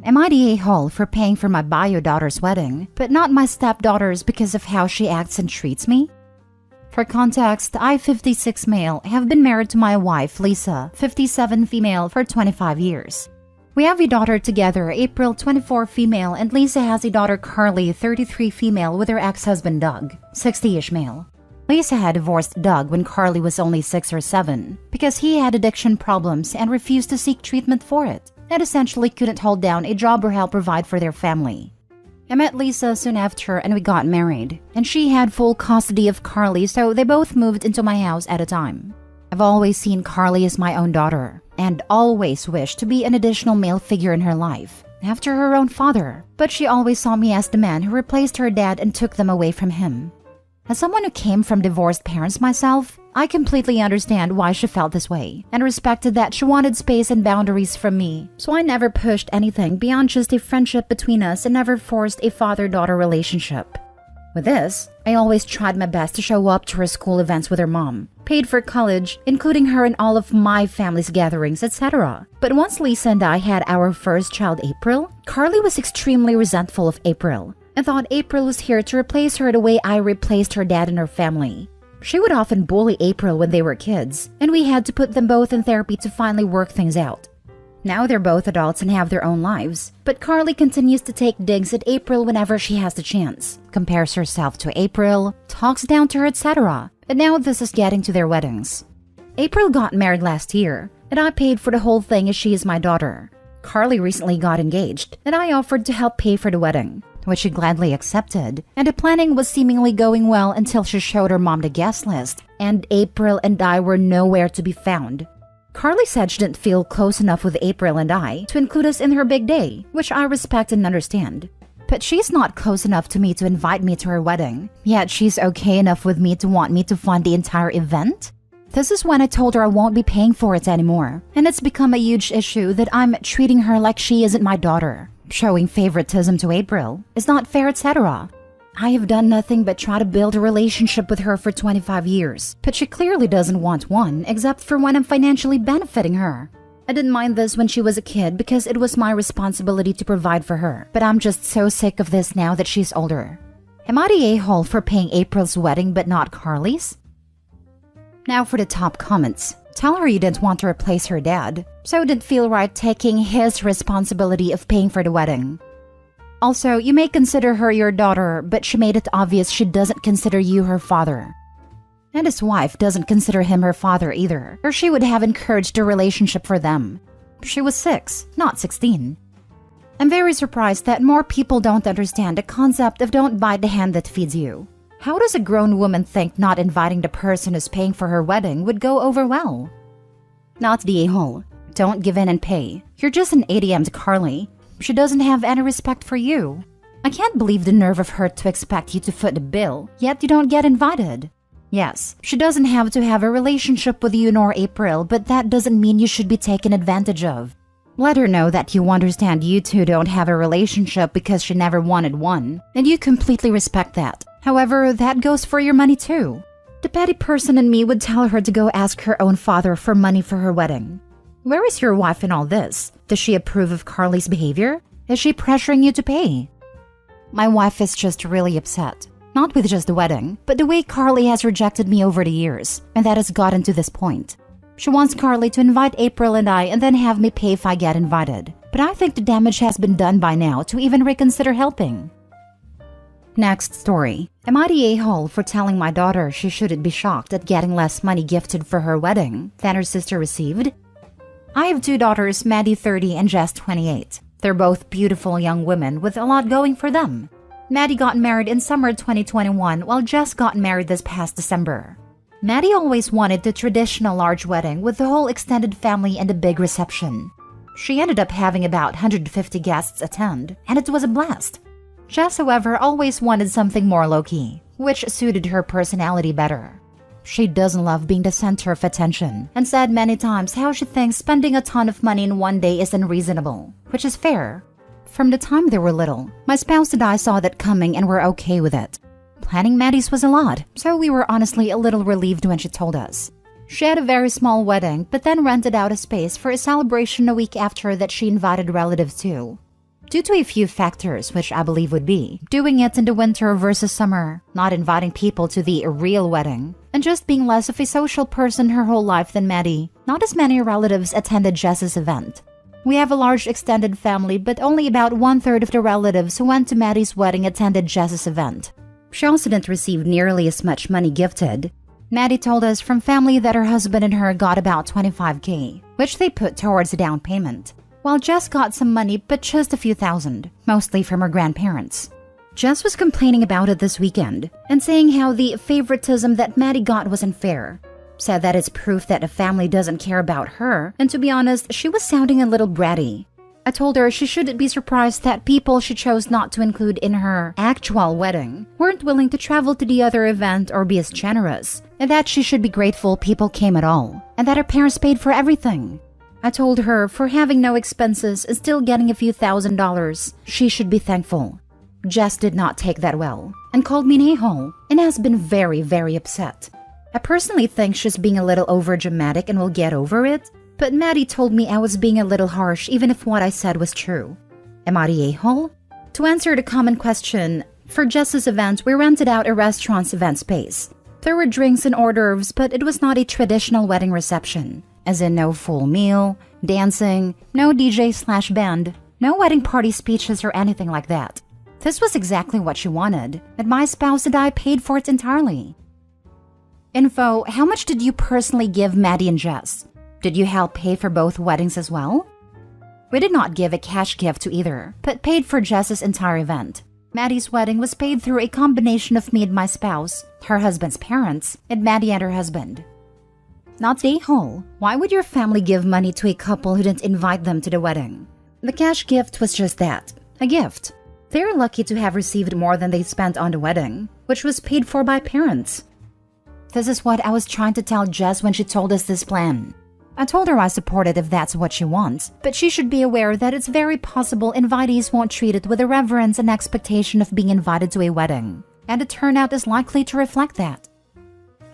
Am I the a-hole for paying for my bio daughter's wedding, but not my stepdaughter's because of how she acts and treats me? For context, I, 56 male, have been married to my wife, Lisa, 57 female, for 25 years. We have a daughter together, April, 24 female, and Lisa has a daughter, Carly, 33 female, with her ex-husband, Doug, 60-ish male. Lisa had divorced Doug when Carly was only 6 or 7 because he had addiction problems and refused to seek treatment for it, and essentially couldn't hold down a job or help provide for their family. I met Lisa soon after and we got married, and she had full custody of Carly, so they both moved into my house at a time. I've always seen Carly as my own daughter, and always wished to be an additional male figure in her life, after her own father, but she always saw me as the man who replaced her dad and took them away from him. As someone who came from divorced parents myself, I completely understand why she felt this way, and respected that she wanted space and boundaries from me, so I never pushed anything beyond just a friendship between us and never forced a father-daughter relationship. With this, I always tried my best to show up to her school events with her mom, paid for college, including her in all of my family's gatherings, etc. But once Lisa and I had our first child, April, Carly was extremely resentful of April, and thought April was here to replace her the way I replaced her dad and her family. She would often bully April when they were kids, and we had to put them both in therapy to finally work things out. Now they're both adults and have their own lives, but Carly continues to take digs at April whenever she has the chance, compares herself to April, talks down to her, etc. And now this is getting to their weddings. April got married last year, and I paid for the whole thing as she is my daughter. Carly recently got engaged, and I offered to help pay for the wedding, which she gladly accepted, and the planning was seemingly going well until she showed her mom the guest list, and April and I were nowhere to be found. Carly said she didn't feel close enough with April and I to include us in her big day, which I respect and understand. But she's not close enough to me to invite me to her wedding, yet she's okay enough with me to want me to fund the entire event? This is when I told her I won't be paying for it anymore, and it's become a huge issue that I'm treating her like she isn't my daughter. Showing favoritism to April is not fair, etc. I have done nothing but try to build a relationship with her for 25 years, but she clearly doesn't want one except for when I'm financially benefiting her. I didn't mind this when she was a kid because it was my responsibility to provide for her, but I'm just so sick of this now that she's older. Am I the a-hole for paying April's wedding but not Carly's? Now for the top comments. Tell her you didn't want to replace her dad, so it didn't feel right taking his responsibility of paying for the wedding. Also, you may consider her your daughter, but she made it obvious she doesn't consider you her father. And his wife doesn't consider him her father either, or she would have encouraged a relationship for them. She was 6, not 16. I'm very surprised that more people don't understand the concept of don't bite the hand that feeds you. How does a grown woman think not inviting the person who's paying for her wedding would go over well? Not the a-hole. Don't give in and pay. You're just an ATM to Carly. She doesn't have any respect for you. I can't believe the nerve of her to expect you to foot the bill, yet you don't get invited. Yes, she doesn't have to have a relationship with you nor April, but that doesn't mean you should be taken advantage of. Let her know that you understand you two don't have a relationship because she never wanted one, and you completely respect that. However, that goes for your money too. The petty person in me would tell her to go ask her own father for money for her wedding. Where is your wife in all this? Does she approve of Carly's behavior? Is she pressuring you to pay? My wife is just really upset. Not with just the wedding, but the way Carly has rejected me over the years, and that has gotten to this point. She wants Carly to invite April and I and then have me pay if I get invited. But I think the damage has been done by now to even reconsider helping. Next story. Am I the a-hole for telling my daughter she shouldn't be shocked at getting less money gifted for her wedding than her sister received? I have 2 daughters, Maddie 30 and Jess 28. They're both beautiful young women with a lot going for them. Maddie got married in summer 2021 while Jess got married this past December. Maddie always wanted the traditional large wedding with the whole extended family and a big reception. She ended up having about 150 guests attend, and it was a blast. Jess, however, always wanted something more low-key, which suited her personality better. She doesn't love being the center of attention, and said many times how she thinks spending a ton of money in one day is unreasonable, which is fair. From the time they were little, my spouse and I saw that coming and were okay with it. Planning Maddie's was a lot, so we were honestly a little relieved when she told us. She had a very small wedding, but then rented out a space for a celebration a week after that she invited relatives to. due to a few factors, which I believe would be doing it in the winter versus summer, not inviting people to the real wedding, and just being less of a social person her whole life than Maddie. Not as many relatives attended Jess's event. We have a large extended family, but only about 1/3 of the relatives who went to Maddie's wedding attended Jess's event. She also didn't receive nearly as much money gifted. Maddie told us from family that her husband and her got about $25K, which they put towards a down payment, while Jess got some money but just a few thousand, mostly from her grandparents. Jess was complaining about it this weekend and saying how the favoritism that Maddie got was unfair. Said that it's proof that a family doesn't care about her, and to be honest, she was sounding a little bratty. I told her she shouldn't be surprised that people she chose not to include in her actual wedding weren't willing to travel to the other event or be as generous, and that she should be grateful people came at all, and that her parents paid for everything. I told her for having no expenses and still getting a few $1,000s, she should be thankful. Jess did not take that well and called me an a-hole and has been very, very upset. I personally think she's being a little over-dramatic and will get over it, but Maddie told me I was being a little harsh even if what I said was true. Am I the a-hole? To answer the common question, for Jess's event, we rented out a restaurant's event space. There were drinks and hors d'oeuvres, but it was not a traditional wedding reception, as in no full meal, dancing, no DJ/band, no wedding party speeches or anything like that. This was exactly what she wanted, and my spouse and I paid for it entirely. Info: how much did you personally give Maddie and Jess? Did you help pay for both weddings as well? We did not give a cash gift to either, but paid for Jess's entire event. Maddie's wedding was paid through a combination of me and my spouse, her husband's parents, and Maddie and her husband. Not the a-hole. Why would your family give money to a couple who didn't invite them to the wedding? The cash gift was just that, a gift. They're lucky to have received more than they spent on the wedding, which was paid for by parents. This is what I was trying to tell Jess when she told us this plan. I told her I support it if that's what she wants, but she should be aware that it's very possible invitees won't treat it with the reverence and expectation of being invited to a wedding, and the turnout is likely to reflect that.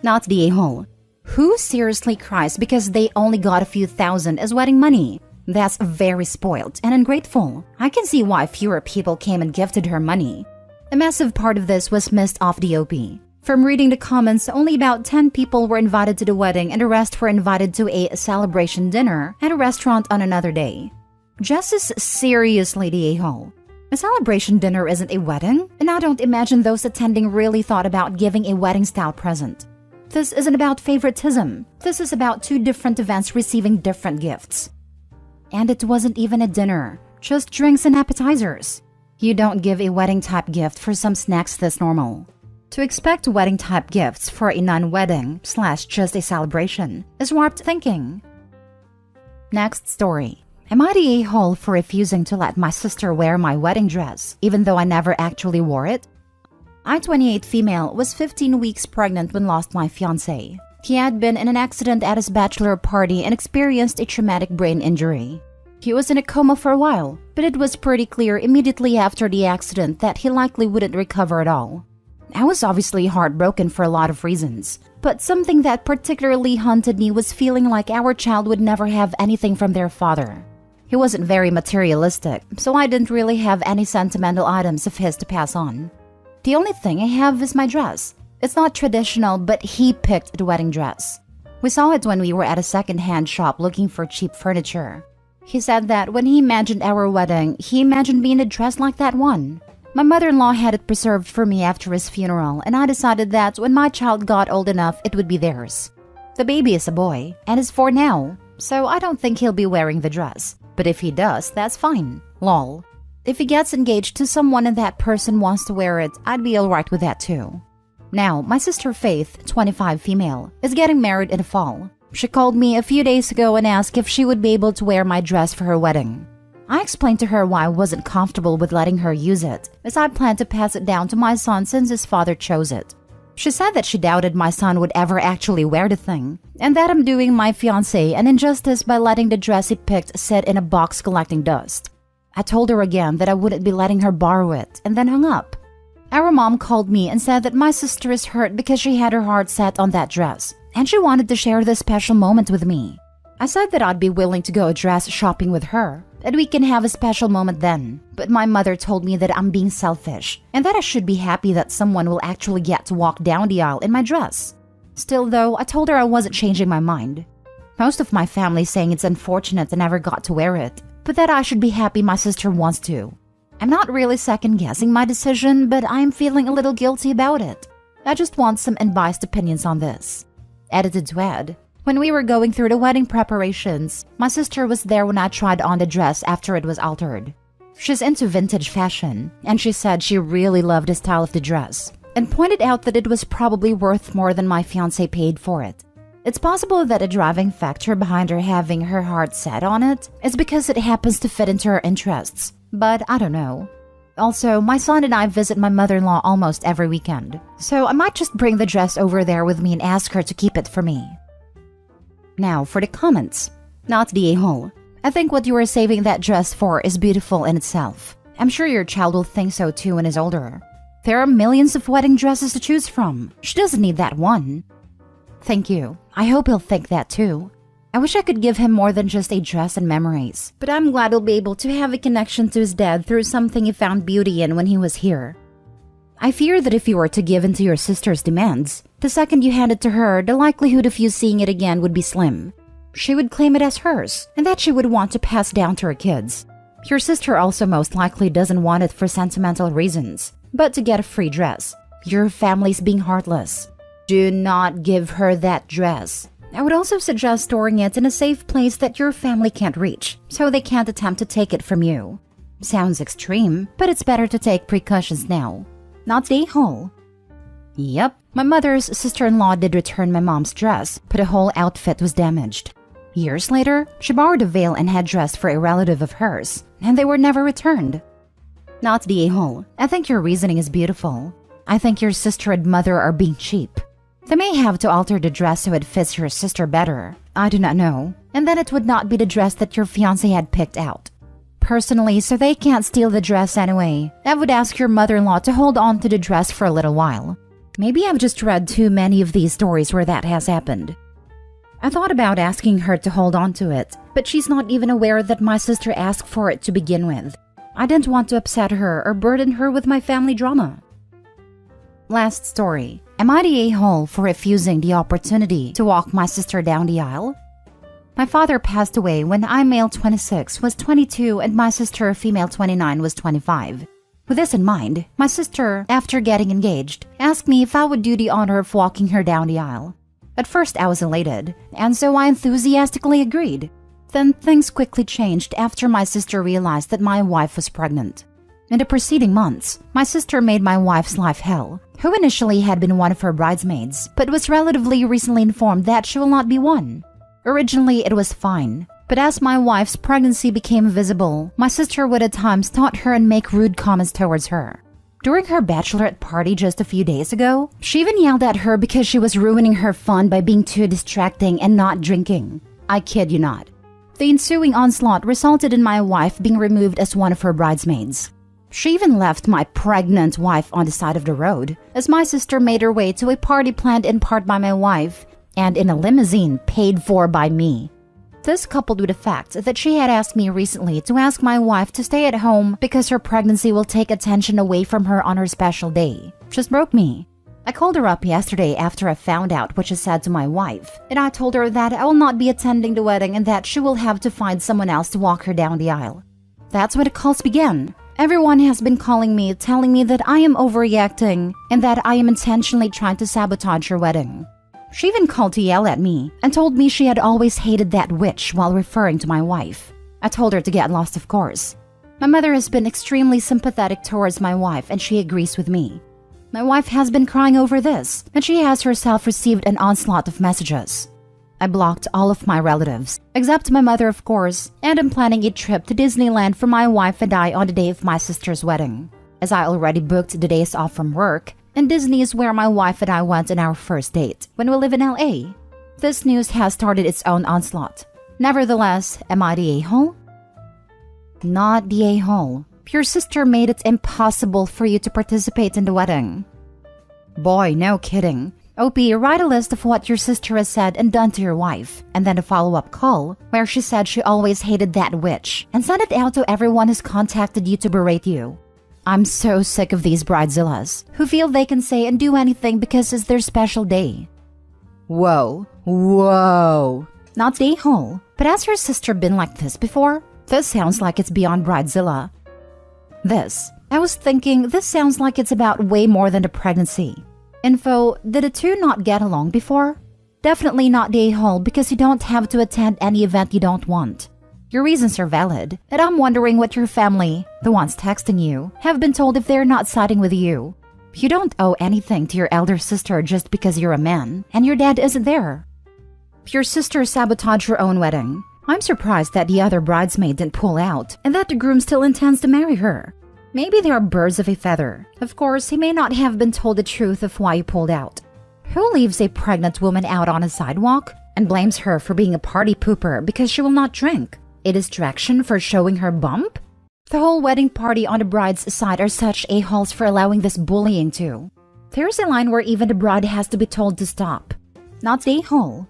Not the a-hole. Who seriously cries because they only got a few thousand as wedding money? That's very spoiled and ungrateful. I can see why fewer people came and gifted her money. A massive part of this was missed off the OP. From reading the comments, only about 10 people were invited to the wedding and the rest were invited to a celebration dinner at a restaurant on another day. Jess is seriously the a-hole. A celebration dinner isn't a wedding, and I don't imagine those attending really thought about giving a wedding-style present. This isn't about favoritism. This is about two different events receiving different gifts. And it wasn't even a dinner, just drinks and appetizers. You don't give a wedding-type gift for some snacks this normal. To expect wedding-type gifts for a non-wedding / just a celebration is warped thinking. Next story. Am I the a-hole for refusing to let my sister wear my wedding dress, even though I never actually wore it? I, 28 female, was 15 weeks pregnant when lost my fiancé. He had been in an accident at his bachelor party and experienced a traumatic brain injury. He was in a coma for a while, but it was pretty clear immediately after the accident that he likely wouldn't recover at all. I was obviously heartbroken for a lot of reasons, but something that particularly haunted me was feeling like our child would never have anything from their father. He wasn't very materialistic, so I didn't really have any sentimental items of his to pass on. The only thing I have is my dress. It's not traditional, but he picked the wedding dress. We saw it when we were at a second-hand shop looking for cheap furniture. He said that when he imagined our wedding, he imagined me in a dress like that one. My mother-in-law had it preserved for me after his funeral, and I decided that when my child got old enough, it would be theirs. The baby is a boy, and is 4 now, so I don't think he'll be wearing the dress. But if he does, that's fine. Lol. If he gets engaged to someone and that person wants to wear it, I'd be alright with that too. Now, my sister Faith, 25 female, is getting married in the fall. She called me a few days ago and asked if she would be able to wear my dress for her wedding. I explained to her why I wasn't comfortable with letting her use it, as I planned to pass it down to my son since his father chose it. She said that she doubted my son would ever actually wear the thing, and that I'm doing my fiancé an injustice by letting the dress he picked sit in a box collecting dust. I told her again that I wouldn't be letting her borrow it, and then hung up. Our mom called me and said that my sister is hurt because she had her heart set on that dress, and she wanted to share this special moment with me. I said that I'd be willing to go dress shopping with her, and we can have a special moment then. But my mother told me that I'm being selfish and that I should be happy that someone will actually get to walk down the aisle in my dress. Still though, I told her I wasn't changing my mind. Most of my family saying it's unfortunate I never got to wear it, but that I should be happy my sister wants to. I'm not really second-guessing my decision, but I'm feeling a little guilty about it. I just want some unbiased opinions on this. Edited to add, when we were going through the wedding preparations, my sister was there when I tried on the dress after it was altered. She's into vintage fashion, and she said she really loved the style of the dress, and pointed out that it was probably worth more than my fiancé paid for it. It's possible that a driving factor behind her having her heart set on it is because it happens to fit into her interests, but I don't know. Also, my son and I visit my mother-in-law almost every weekend, so I might just bring the dress over there with me and ask her to keep it for me. Now for the comments. Not the a-hole. I think what you are saving that dress for is beautiful in itself. I'm sure your child will think so too when he's older. There are millions of wedding dresses to choose from. She doesn't need that one. Thank you. I hope he'll think that too. I wish I could give him more than just a dress and memories, but I'm glad he'll be able to have a connection to his dad through something he found beauty in when he was here. I fear that if you were to give in to your sister's demands, the second you hand it to her, the likelihood of you seeing it again would be slim. She would claim it as hers, and that she would want to pass down to her kids. Your sister also most likely doesn't want it for sentimental reasons, but to get a free dress. Your family's being heartless. Do not give her that dress. I would also suggest storing it in a safe place that your family can't reach, so they can't attempt to take it from you. Sounds extreme, but it's better to take precautions now. Not the a-hole. Yep, my mother's sister-in-law did return my mom's dress, but the whole outfit was damaged. Years later, she borrowed a veil and headdress for a relative of hers, and they were never returned. Not the a-hole. I think your reasoning is beautiful. I think your sister and mother are being cheap. They may have to alter the dress so it fits your sister better. I do not know. And then it would not be the dress that your fiancé had picked out. Personally, so they can't steal the dress anyway, I would ask your mother-in-law to hold on to the dress for a little while. Maybe I've just read too many of these stories where that has happened. I thought about asking her to hold on to it, but she's not even aware that my sister asked for it to begin with. I didn't want to upset her or burden her with my family drama. Last story. Am I the a-hole for refusing the opportunity to walk my sister down the aisle? My father passed away when I, male 26, was 22 and my sister, female 29, was 25. With this in mind, my sister, after getting engaged, asked me if I would do the honor of walking her down the aisle. At first I was elated, and so I enthusiastically agreed. Then things quickly changed after my sister realized that my wife was pregnant. In the preceding months, my sister made my wife's life hell, who initially had been one of her bridesmaids, but was relatively recently informed that she will not be one. Originally, it was fine, but as my wife's pregnancy became visible, my sister would at times taunt her and make rude comments towards her. During her bachelorette party just a few days ago, she even yelled at her because she was ruining her fun by being too distracting and not drinking. I kid you not. The ensuing onslaught resulted in my wife being removed as one of her bridesmaids. She even left my pregnant wife on the side of the road, as my sister made her way to a party planned in part by my wife, and in a limousine paid for by me. This coupled with the fact that she had asked me recently to ask my wife to stay at home because her pregnancy will take attention away from her on her special day, just broke me. I called her up yesterday after I found out what she said to my wife, and I told her that I will not be attending the wedding and that she will have to find someone else to walk her down the aisle. That's when the calls began. Everyone has been calling me, telling me that I am overreacting and that I am intentionally trying to sabotage her wedding. She even called to yell at me and told me she had always hated that witch while referring to my wife. I told her to get lost, of course. My mother has been extremely sympathetic towards my wife and she agrees with me. My wife has been crying over this and she has herself received an onslaught of messages. I blocked all of my relatives, except my mother, of course, and am planning a trip to Disneyland for my wife and I on the day of my sister's wedding, as I already booked the days off from work, and Disney is where my wife and I went on our first date, when we live in LA. This news has started its own onslaught. Nevertheless, am I the a-hole? Not the a-hole. Your sister made it impossible for you to participate in the wedding. Boy, no kidding. OP, write a list of what your sister has said and done to your wife, and then a follow-up call where she said she always hated that witch, and send it out to everyone who's contacted you to berate you. I'm so sick of these bridezillas who feel they can say and do anything because it's their special day. Whoa. Not a-hole, but has your sister been like this before? This sounds like it's beyond bridezilla. I was thinking this sounds like it's about way more than a pregnancy. Info, did the two not get along before? Definitely not the a-hole because you don't have to attend any event you don't want. Your reasons are valid, and I'm wondering what your family, the ones texting you, have been told if they're not siding with you. You don't owe anything to your elder sister just because you're a man, and your dad isn't there. Your sister sabotaged her own wedding. I'm surprised that the other bridesmaid didn't pull out, and that the groom still intends to marry her. Maybe they are birds of a feather. Of course, he may not have been told the truth of why he pulled out. Who leaves a pregnant woman out on a sidewalk and blames her for being a party pooper because she will not drink? A distraction for showing her bump? The whole wedding party on the bride's side are such a-holes for allowing this bullying too. There's a line where even the bride has to be told to stop. Not a-hole,